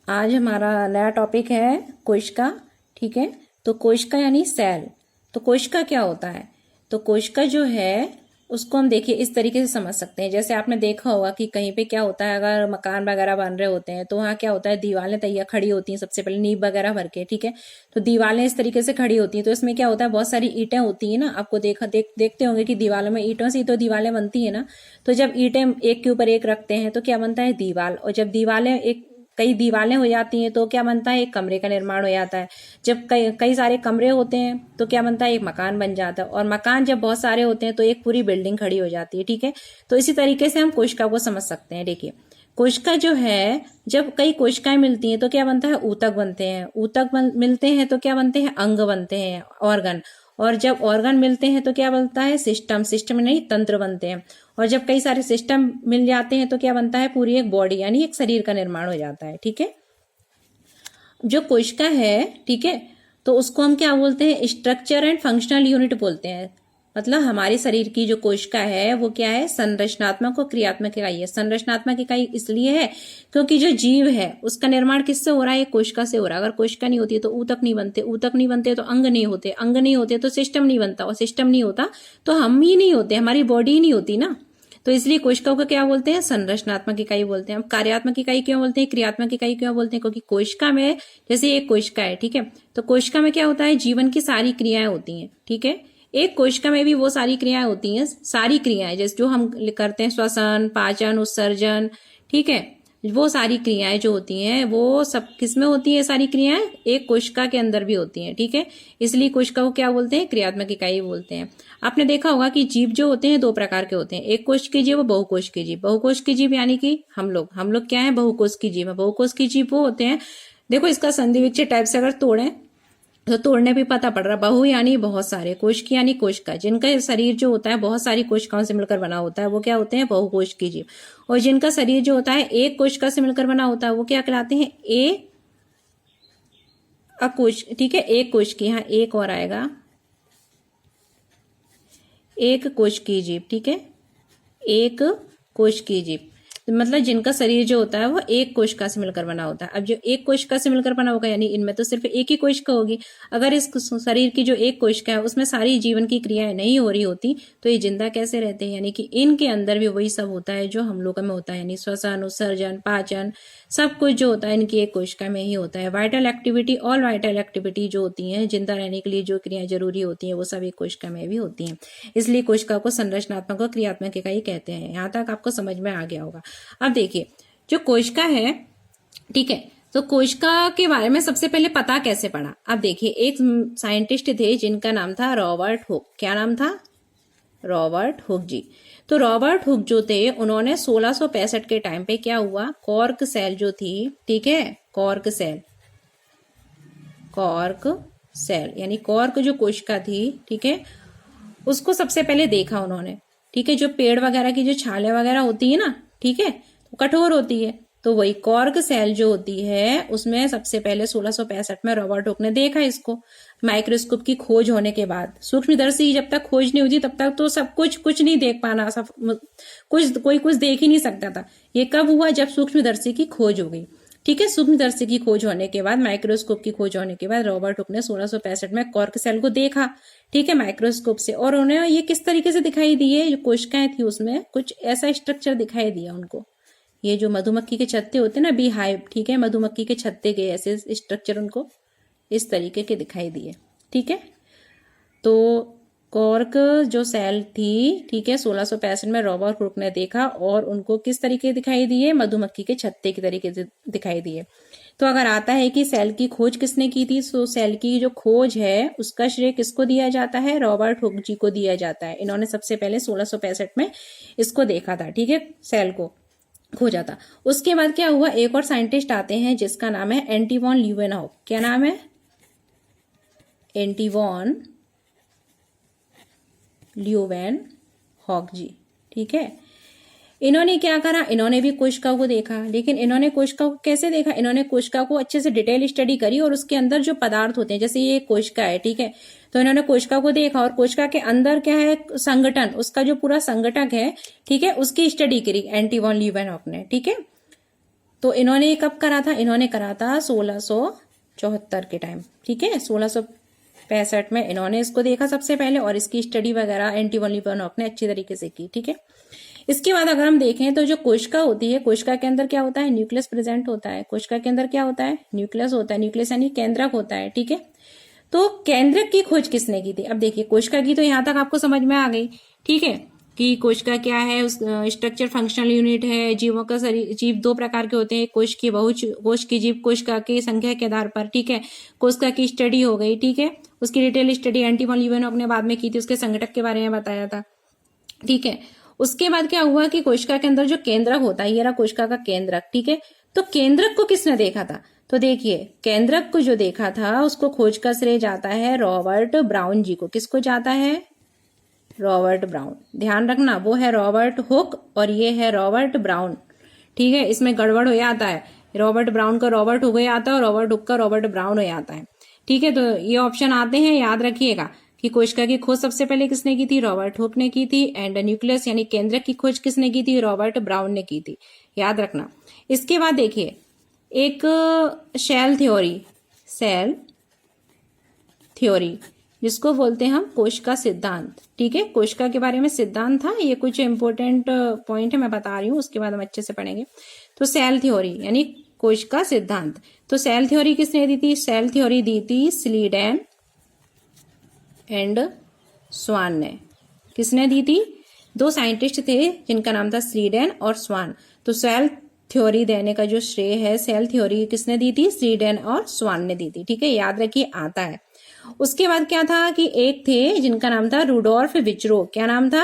आज हमारा नया टॉपिक है कोशिका। ठीक है, तो कोशिका यानी सेल। तो कोशिका क्या होता है? तो कोशिका जो है उसको हम देखिए इस तरीके से समझ सकते हैं। जैसे आपने देखा होगा कि कहीं पे क्या होता है, अगर मकान वगैरह बन रहे होते हैं तो वहाँ क्या होता है, दीवारें तैयार खड़ी होती हैं सबसे पहले नींव वगैरह भर के। ठीक है, तो दीवारें इस तरीके से खड़ी होती हैं। तो इसमें क्या होता है, बहुत सारी ईंटें होती है ना। आपको देखते होंगे कि दीवारों में ईंटों से ही तो दीवारें बनती है ना। तो जब ईंटें एक के ऊपर एक रखते हैं तो क्या बनता है, दीवार। और जब दीवारें कई दीवारें हो जाती हैं तो क्या बनता है, एक कमरे का निर्माण हो जाता है। जब कई कई सारे कमरे होते हैं तो क्या बनता है, एक मकान बन जाता है। और मकान जब बहुत सारे होते हैं तो एक पूरी बिल्डिंग खड़ी हो जाती है। ठीक है, तो इसी तरीके से हम कोशिका को समझ सकते हैं। देखिए कोशिका जो है, जब कई कोशिकाएं मिलती हैं तो क्या बनता है, ऊतक बनते हैं। मिलते हैं तो क्या बनते हैं, अंग बनते हैं, ऑर्गन। और जब ऑर्गन मिलते हैं तो क्या बनता है, सिस्टम। सिस्टम नहीं, तंत्र बनते हैं। और जब कई सारे सिस्टम मिल जाते हैं तो क्या बनता है, पूरी एक बॉडी यानी एक शरीर का निर्माण हो जाता है। ठीक है, जो कोशिका है, ठीक है, तो उसको हम क्या बोलते हैं, स्ट्रक्चर एंड फंक्शनल यूनिट बोलते हैं। मतलब हमारे शरीर की जो कोशिका है वो क्या है, संरचनात्मक और क्रियात्मक इकाई है। संरचनात्मक इकाई इसलिए है क्योंकि जो जीव है उसका निर्माण किससे हो रहा है, कोशिका से हो रहा है। अगर कोशिका नहीं होती तो ऊतक नहीं बनते, ऊतक नहीं बनते तो अंग नहीं होते, अंग नहीं होते तो सिस्टम नहीं बनता, और सिस्टम नहीं होता तो हम ही नहीं होते, हमारी बॉडी ही नहीं होती ना। तो इसलिए कोशिकाओं को क्या बोलते हैं, संरचनात्मक इकाई बोलते हैं। हम कार्यात्मक इकाई क्यों बोलते हैं, क्रियात्मक इकाई क्यों बोलते हैं, क्योंकि कोशिका में, जैसे एक कोशिका है, ठीक है, तो कोशिका में क्या होता है, जीवन की सारी क्रियाएं होती हैं। ठीक है, एक कोशिका में भी वो सारी क्रियाएं होती हैं, सारी क्रियाएं जैसे जो हम करते हैं, श्वसन, पाचन, उत्सर्जन। ठीक है, वो सारी क्रियाएं जो होती हैं वो सब किसमें होती है, सारी क्रियाएं एक कोशिका के अंदर भी होती हैं। ठीक है, इसलिए कोशिका को क्या बोलते हैं, क्रियात्मक इकाई बोलते हैं। आपने देखा होगा कि जीव जो होते हैं दो प्रकार के होते हैं, एक कोश के जीव और बहुकोश के जीव। बहुकोश के जीव यानी कि हम लोग क्या है, बहुकोश की जीव है। बहुकोश की जीव वो होते हैं, देखो इसका संधि विच्छेद टाइप से अगर तोड़ें तो तोड़ने भी पता पड़ रहा, बहु यानी बहुत सारे, कोशिका यानी कोशिका। जिनका शरीर जो होता है बहुत सारी कोशिकाओं से मिलकर बना होता है वो क्या होते हैं, बहुकोश की जीव। और जिनका शरीर जो होता है एक कोशिका से मिलकर बना होता है वो क्या कहलाते हैं, अकोश। ठीक है, एक कोश की, यहाँ एक और आएगा, एक कोश की जीव। ठीक है, एक कोश की जीव मतलब जिनका शरीर जो होता है वो एक कोशिका से मिलकर बना होता है। अब जो एक कोशिका से मिलकर बना होगा यानी इनमें तो सिर्फ एक ही कोशिका होगी। अगर इस शरीर की जो एक कोशिका है उसमें सारी जीवन की क्रियाएं नहीं हो रही होती तो ये जिंदा कैसे रहते हैं, यानी कि इनके अंदर भी वही सब होता है जो हम लोगों में होता है, यानी श्वसन, उत्सर्जन, पाचन, सब कुछ जो होता है इनकी एक कोशिका में ही होता है। Vital activity, all vital activity जो होती है, जिंदा रहने के लिए जो क्रियाएं जरूरी होती है वो सब एक कोशिका में भी होती हैं। इसलिए कोशिका को संरचनात्मक और क्रियात्मक इकाई कहते हैं। यहाँ तक आपको समझ में आ गया होगा। अब देखिए जो कोशिका है, ठीक है, तो कोशिका के बारे में सबसे पहले पता कैसे पड़ा। अब देखिए एक साइंटिस्ट थे जिनका नाम था रॉबर्ट हुक। क्या नाम था, रॉबर्ट हुक जी। तो रॉबर्ट हुक जो थे उन्होंने 1665 के टाइम पे क्या हुआ, कॉर्क सेल जो थी, ठीक है, कॉर्क सेल यानी कॉर्क जो कोशिका थी, ठीक है, उसको सबसे पहले देखा उन्होंने। ठीक है, जो पेड़ वगैरह की जो छाले वगैरह होती है ना, ठीक है, तो कठोर होती है, तो वही कॉर्क सेल जो होती है उसमें सबसे पहले 1665 में रॉबर्ट हुक ने देखा इसको। माइक्रोस्कोप की खोज होने के बाद, सूक्ष्मदर्शी जब तक खोज नहीं हुई तब तक तो सब कुछ नहीं देख पाना, सब कोई कुछ देख ही नहीं सकता था। ये कब हुआ, जब सूक्ष्मदर्शी की खोज हो गई। ठीक है, सूक्ष्मदर्शी की खोज होने के बाद, माइक्रोस्कोप की खोज होने के बाद रॉबर्ट हुक ने 1665 में कॉर्क सेल को देखा, ठीक है, माइक्रोस्कोप से। और उन्हें ये किस तरीके से दिखाई दी है, जो कोशिकाएं थी उसमें कुछ ऐसा स्ट्रक्चर दिखाई दिया उनको। ये जो मधुमक्खी के छत्ते होते हैं ना, बी हाइव, ठीक है, मधुमक्खी के छत्ते के ऐसे स्ट्रक्चर उनको इस तरीके के दिखाई दिए। ठीक है, तो कॉर्क जो सेल थी, ठीक है, 1665 में रॉबर्ट हुक ने देखा और उनको किस तरीके दिखाई दिए, मधुमक्खी के छत्ते के तरीके से दिखाई दिए। तो अगर आता है कि सेल की खोज किसने की थी, तो सेल की जो खोज है उसका श्रेय किसको दिया जाता है, रॉबर्ट हुक जी को दिया जाता है। इन्होंने सबसे पहले 1665 में इसको देखा था, ठीक है, सेल को खोजा था। उसके बाद क्या हुआ, एक और साइंटिस्ट आते हैं जिसका नाम है एंटीवॉन ल्यूवेनहॉक। क्या नाम है, एंटीवॉन ल्यूवेनहॉक जी। ठीक है, इन्होंने क्या करा, इन्होंने भी कोशिका को देखा, लेकिन इन्होंने कोशिका को कैसे देखा, इन्होंने कोशिका को अच्छे से डिटेल स्टडी करी और उसके अंदर जो पदार्थ होते हैं, जैसे ये कोशिका है, ठीक है, तो इन्होंने कोशिका को देखा और कोशिका के अंदर क्या है, संगठन, उसका जो पूरा संगठक है, ठीक है, उसकी स्टडी करी एंटीवॉन ल्यूवेनहॉक ने। ठीक है, तो इन्होंने कब करा था, इन्होंने करा था 1674 के टाइम, ठीक है। 1665 में इन्होंने इसको देखा सबसे पहले, और इसकी स्टडी वगैरह एंटोनी लियोनॉफ ने अच्छी तरीके से की, ठीक है। इसके बाद अगर हम देखें तो जो कोशिका होती है, कोशिका के अंदर क्या होता है, न्यूक्लियस प्रेजेंट होता है। कोशिका के अंदर क्या होता है, न्यूक्लियस होता है। न्यूक्लियस यानी केंद्रक होता है, ठीक है। तो केंद्रक की खोज किसने की थी? अब देखिए कोशिका की तो यहां तक आपको समझ में आ गई, ठीक है, कि कोशिका क्या है, उस स्ट्रक्चर फंक्शनल यूनिट है। जीवों का शरीर, जीव दो प्रकार के होते हैं, कोशिकीय, बहुकोशिकीय जीव कोशिका की संख्या के आधार पर, ठीक है। कोशिका की स्टडी हो गई, ठीक है। उसकी डिटेल स्टडी एंटोनी लियोनॉफ ने बाद में की थी, उसके संघटक के बारे में बताया था, ठीक है। उसके बाद क्या हुआ कि कोशिका के अंदर जो केंद्रक होता है, ये रहा कोशिका का केंद्रक, ठीक है। तो केंद्रक को किसने देखा था? तो देखिए केंद्रक को जो देखा था उसको खोज का श्रेय जाता है रॉबर्ट ब्राउन जी को। किसको जाता है? Robert brown. ध्यान रखना, वो है रॉबर्ट हुक और ये है रॉबर्ट ब्राउन, ठीक है। इसमें गड़बड़ हो जाता है, रॉबर्ट ब्राउन का रॉबर्ट हुक हो जाता है और रॉबर्ट हुक का रॉबर्ट ब्राउन हो जाता है, ठीक है। तो ये ऑप्शन आते हैं, याद रखिएगा कि कोशिका की खोज सबसे पहले किसने की थी? रॉबर्ट हुक ने की थी। एंड न्यूक्लियस यानी केंद्रक की खोज किसने की थी? रॉबर्ट ब्राउन ने की थी, याद रखना। इसके बाद देखिए एक सेल थ्योरी जिसको बोलते हैं हम कोशिका सिद्धांत, ठीक है। कोशिका के बारे में सिद्धांत था, ये कुछ इंपॉर्टेंट पॉइंट है मैं बता रही हूँ, उसके बाद हम अच्छे से पढ़ेंगे। तो सेल थ्योरी यानी कोशिका सिद्धांत। तो सेल थ्योरी किसने दी थी? सेल थ्योरी दी थी स्लीडेन एंड स्वान ने। किसने दी थी? दो साइंटिस्ट थे जिनका नाम था स्लीडेन और स्वान। तो सेल थ्योरी देने का जो श्रेय है, सेल थ्योरी किसने दी थी? स्लीडेन और स्वान ने दी थी, ठीक है, याद रखिए, आता है। उसके बाद क्या था कि एक थे जिनका नाम था रुडोल्फ विचरो। क्या नाम था?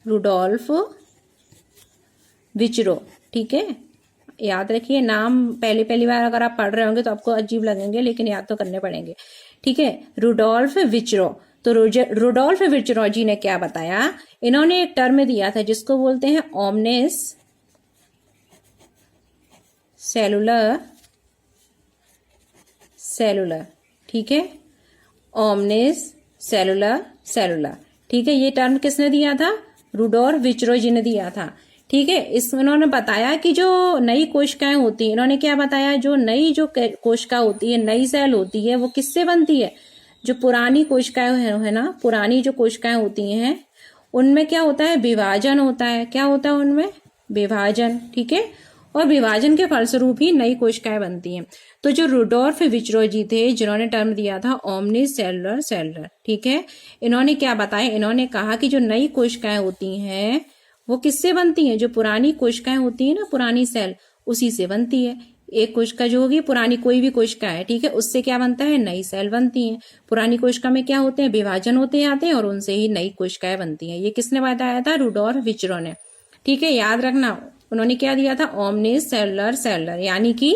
रुडोल्फ विचरो, ठीक है, याद रखिए। नाम पहली बार अगर आप पढ़ रहे होंगे तो आपको अजीब लगेंगे, लेकिन याद तो करने पड़ेंगे, ठीक है। रुडोल्फ विचरो। तो रुडोल्फ विचरो जी ने क्या बताया? इन्होंने एक टर्म दिया था जिसको बोलते हैं ओमनिस सेलुलर, ठीक है, ओमनिस सेलुलर, ठीक है। ये टर्म किसने दिया था? रुडोल्फ विचरो जी ने दिया था, ठीक है। इस उन्होंने बताया कि जो नई कोशिकाएं होती हैं, इन्होंने क्या बताया, जो नई जो कोशिका होती है, नई सेल होती है, वो किससे बनती है? जो पुरानी कोशिकाएं है ना, पुरानी जो कोशिकाएं होती हैं उनमें क्या होता है? विभाजन होता है। क्या होता है उनमें? विभाजन, ठीक है। और विभाजन के फलस्वरूप ही नई कोशिकाएं बनती हैं। तो जो रुडोल्फ विचरो जी थे जिन्होंने टर्म दिया था ओमनिस सेलुलर, ठीक है, इन्होंने क्या बताया? इन्होंने कहा कि जो नई कोशिकाएं होती हैं वो किससे बनती हैं? जो पुरानी कोशिकाएं होती है ना, पुरानी सेल, उसी से बनती है। एक कोशिका जो होगी, पुरानी कोई भी कोशिका है, ठीक है, उससे क्या बनता है? नई सेल बनती है। पुरानी कोशिका में क्या होते हैं? विभाजन होते जाते हैं और उनसे ही नई कोशिकाएं बनती हैं। ये किसने बताया था? रुडोल्फ विचरो ने, ठीक है, याद रखना। उन्होंने क्या दिया था? ओमनिस सेलुलर, यानी कि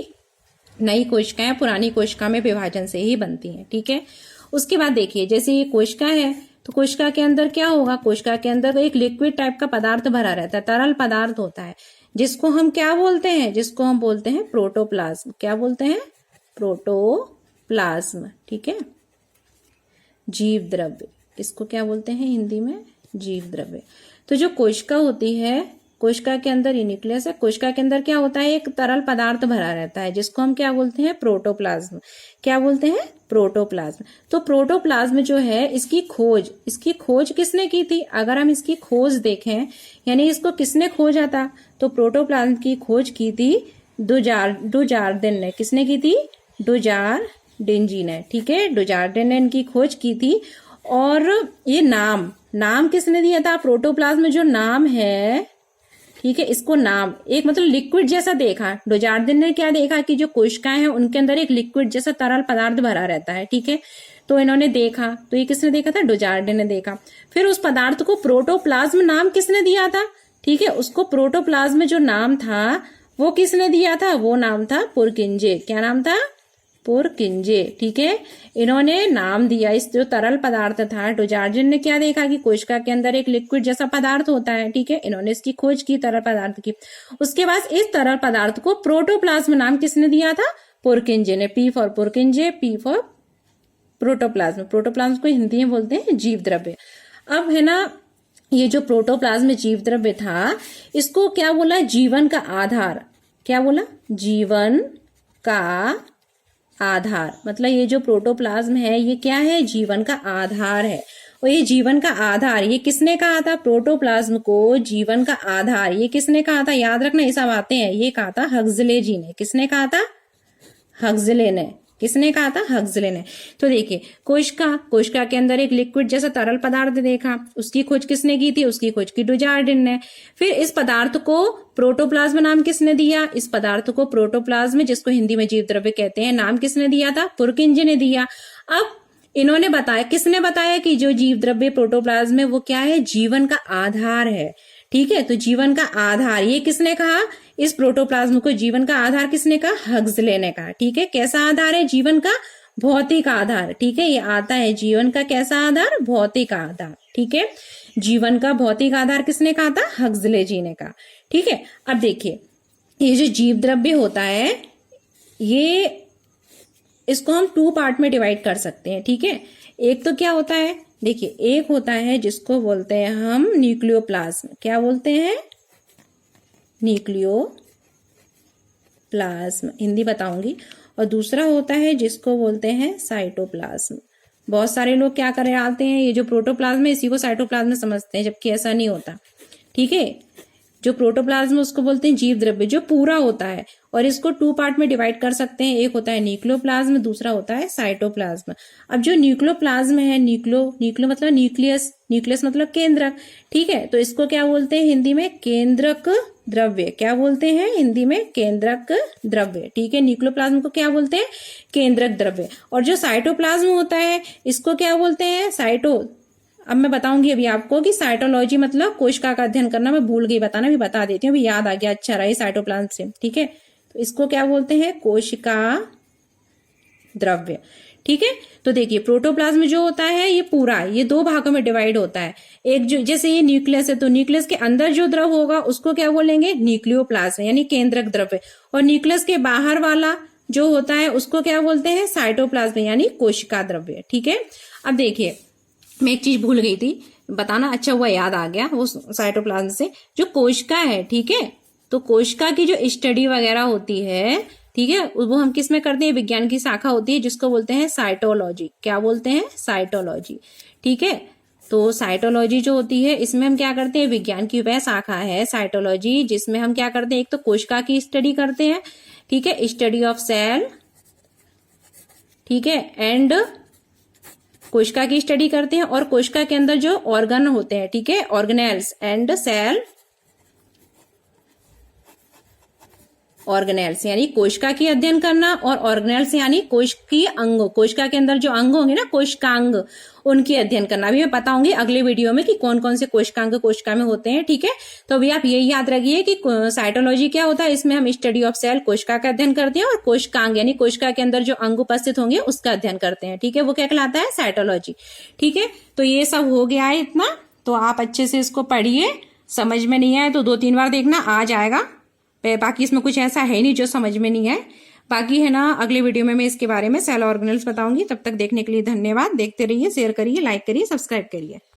नई कोशिकाएं पुरानी कोशिका में विभाजन से ही बनती हैं, ठीक है। उसके बाद देखिए जैसे ये कोशिका है, तो कोशिका के अंदर क्या होगा? कोशिका के अंदर एक लिक्विड टाइप का पदार्थ भरा रहता है, तरल पदार्थ होता है, जिसको हम क्या बोलते हैं? जिसको हम बोलते हैं प्रोटोप्लाज्म। क्या बोलते हैं? प्रोटोप्लाज्म, ठीक है, जीव द्रव्य। इसको क्या बोलते हैं हिंदी में? जीव द्रव्य। तो जो कोशिका होती है, कोशिका के अंदर ये न्यूक्लियस है, कोशिका के अंदर क्या होता है? एक तरल पदार्थ भरा रहता है जिसको हम क्या बोलते हैं? प्रोटोप्लाज्म। क्या बोलते हैं? प्रोटोप्लाज्म। तो प्रोटोप्लाज्म जो है इसकी खोज किसने की थी? अगर हम इसकी खोज देखें, यानी इसको किसने खोजा था? तो प्रोटोप्लाज्म की खोज की थी डुजार्डिन ने। किसने की थी? डुजार्डिन जी ने, ठीक है, डुजार्डिन ने इनकी खोज की थी। और ये नाम किसने दिया था? प्रोटोप्लाज्म जो नाम है, ठीक है, इसको नाम एक मतलब लिक्विड जैसा देखा। डुजार्डिन ने क्या देखा कि जो कोशिकाएं हैं उनके अंदर एक लिक्विड जैसा तरल पदार्थ भरा रहता है, ठीक है। तो इन्होंने देखा, तो ये किसने देखा था? डुजार्डिन ने देखा। फिर उस पदार्थ को प्रोटोप्लाज्म नाम किसने दिया था? ठीक है, उसको प्रोटोप्लाज्म जो नाम था वो किसने दिया था? वो नाम था पुरकिंजे। क्या नाम था? पुरकिंजे, ठीक है, इन्होंने नाम दिया इस जो तरल पदार्थ था। डुजार्डिन ने क्या देखा कि कोशिका के अंदर एक लिक्विड जैसा पदार्थ होता है, ठीक है, इन्होंने इसकी खोज की, तरल पदार्थ की। उसके बाद इस तरल पदार्थ को प्रोटोप्लाज्म नाम किसने दिया था? पुरकिंजे ने। P for पुरकिंजे, P for protoplasm. Protoplasm को हिंदी में बोलते हैं जीव द्रव्य। अब है ना, ये जो प्रोटोप्लाज्म जीव द्रव्य था, इसको क्या बोला? जीवन का आधार। क्या बोला? जीवन का आधार। मतलब ये जो प्रोटोप्लाज्म है ये क्या है? जीवन का आधार है। और ये जीवन का आधार ये किसने कहा था? प्रोटोप्लाज्म को जीवन का आधार ये किसने कहा था? याद रखना, ये सब आते हैं। ये कहा था हक्सले जी ने। किसने कहा था? हक्सले ने। किसने कहा था? हक्सले ने। तो देखिए, कोशिका के अंदर एक लिक्विड जैसा तरल पदार्थ देखा, उसकी खोज किसने की थी? उसकी खोज की डुजार्डिन ने। फिर इस पदार्थ को प्रोटोप्लाज्म नाम किसने दिया? इस पदार्थ को प्रोटोप्लाज्म, जिसको हिंदी में जीव द्रव्य कहते हैं, नाम किसने दिया था? पुरकिंज ने दिया। अब इन्होंने बताया, किसने बताया कि जो जीव द्रव्य प्रोटोप्लाज्म है वो क्या है? जीवन का आधार है। ठीक है, तो जीवन का आधार ये किसने कहा? इस प्रोटोप्लाज्म को जीवन का आधार किसने कहा? हक्सले ने कहा। ठीक है, कैसा आधार है? जीवन का भौतिक आधार। ठीक है, ये आता है जीवन का कैसा आधार? भौतिक आधार। ठीक है, जीवन का भौतिक आधार किसने कहा था? हक्सले जी ने कहा। ठीक है, अब देखिए, ये जो जीव द्रव्य होता है ये, इसको हम 2 पार्ट में डिवाइड कर सकते हैं। ठीक है, एक तो क्या होता है? देखिए, एक होता है जिसको बोलते हैं हम न्यूक्लियोप्लाज्म। क्या बोलते हैं? न्यूक्लियोप्लाज्म, हिंदी बताऊंगी। और दूसरा होता है जिसको बोलते हैं साइटोप्लाज्म। बहुत सारे लोग क्या कर आते हैं, ये जो प्रोटोप्लाज्म है इसी को साइटोप्लाज्म समझते हैं, जबकि ऐसा नहीं होता। ठीक है, जो प्रोटोप्लाज्म उसको बोलते हैं जीव द्रव्य, जो पूरा होता है। और इसको 2 पार्ट में डिवाइड कर सकते हैं। एक होता है न्यूक्लियोप्लाज्म, दूसरा होता है साइटोप्लाज्म। अब जो न्यूक्लियोप्लाज्म है, न्यूक्लियो मतलब न्यूक्लियस मतलब केंद्रक। ठीक है, तो इसको क्या बोलते हैं हिंदी में? केंद्रक द्रव्य। क्या बोलते हैं हिंदी में? केंद्रक द्रव्य। ठीक है, न्यूक्लियोप्लाज्म को क्या बोलते हैं? केंद्रक द्रव्य। और जो साइटोप्लाज्म होता है इसको क्या बोलते हैं? अब मैं बताऊंगी अभी आपको कि साइटोलॉजी मतलब कोशिका का अध्ययन करना। मैं भूल गई बताना, भी बता देती हूँ, अभी याद आ गया। अच्छा रहा साइटोप्लाज्म से। ठीक है, तो इसको क्या बोलते हैं? कोशिका द्रव्य। ठीक है, तो देखिए, प्रोटोप्लाज्म जो होता है ये पूरा, ये 2 भागों में डिवाइड होता है। एक जो, जैसे ये न्यूक्लियस है, तो न्यूक्लियस के अंदर जो द्रव होगा उसको क्या बोलेंगे? न्यूक्लियोप्लाज्म यानी केंद्रक द्रव्य। और न्यूक्लियस के बाहर वाला जो होता है उसको क्या बोलते हैं? साइटोप्लाज्म यानी कोशिका द्रव्य। ठीक है, अब देखिए, मैं एक चीज भूल गई थी बताना, अच्छा हुआ याद आ गया वो साइटोप्लाज्म से। जो कोशिका है, ठीक है, तो कोशिका की जो स्टडी वगैरह होती है, ठीक है, वो हम किस में करते हैं? विज्ञान की शाखा होती है जिसको बोलते हैं साइटोलॉजी। क्या बोलते हैं? साइटोलॉजी। ठीक है, तो साइटोलॉजी जो होती है इसमें हम क्या करते हैं? विज्ञान की वह शाखा है साइटोलॉजी जिसमें हम क्या करते हैं? एक तो कोशिका की स्टडी करते हैं, ठीक है, स्टडी ऑफ सेल, ठीक है, एंड कोशिका की स्टडी करते हैं। और कोशिका के अंदर जो ऑर्गन होते हैं, ठीक है, ऑर्गेनेल्स एंड सेल ऑर्गेनेल्स यानी कोशिका की अध्ययन करना, और ऑर्गेनेल्स यानी कोशिकीय अंग, कोशिका के अंदर जो अंग होंगे ना, कोशिकांग, उनकी अध्ययन करना। अभी मैं बताऊंगी अगले वीडियो में कि कौन कौन से कोशिकांग कोशिका में होते हैं। ठीक है, तो अभी आप यही याद रखिए कि साइटोलॉजी क्या होता है, इसमें हम स्टडी ऑफ सेल, कोशिका का अध्ययन करते हैं, और कोशिकांग यानी कोशिका के अंदर जो अंग उपस्थित होंगे उसका अध्ययन करते हैं। ठीक है, वो क्या कहलाता है? साइटोलॉजी। ठीक है, तो ये सब हो गया है इतना, तो आप अच्छे से इसको पढ़िए। समझ में नहीं आए तो 2-3 बार देखना, आ जाएगा। बाकी इसमें कुछ ऐसा है नहीं जो समझ में नहीं है। बाकी है ना, अगले वीडियो में मैं इसके बारे में सेल ऑर्गेनेल्स बताऊंगी। तब तक देखने के लिए धन्यवाद। देखते रहिए, शेयर करिए, लाइक करिए, सब्सक्राइब करिए।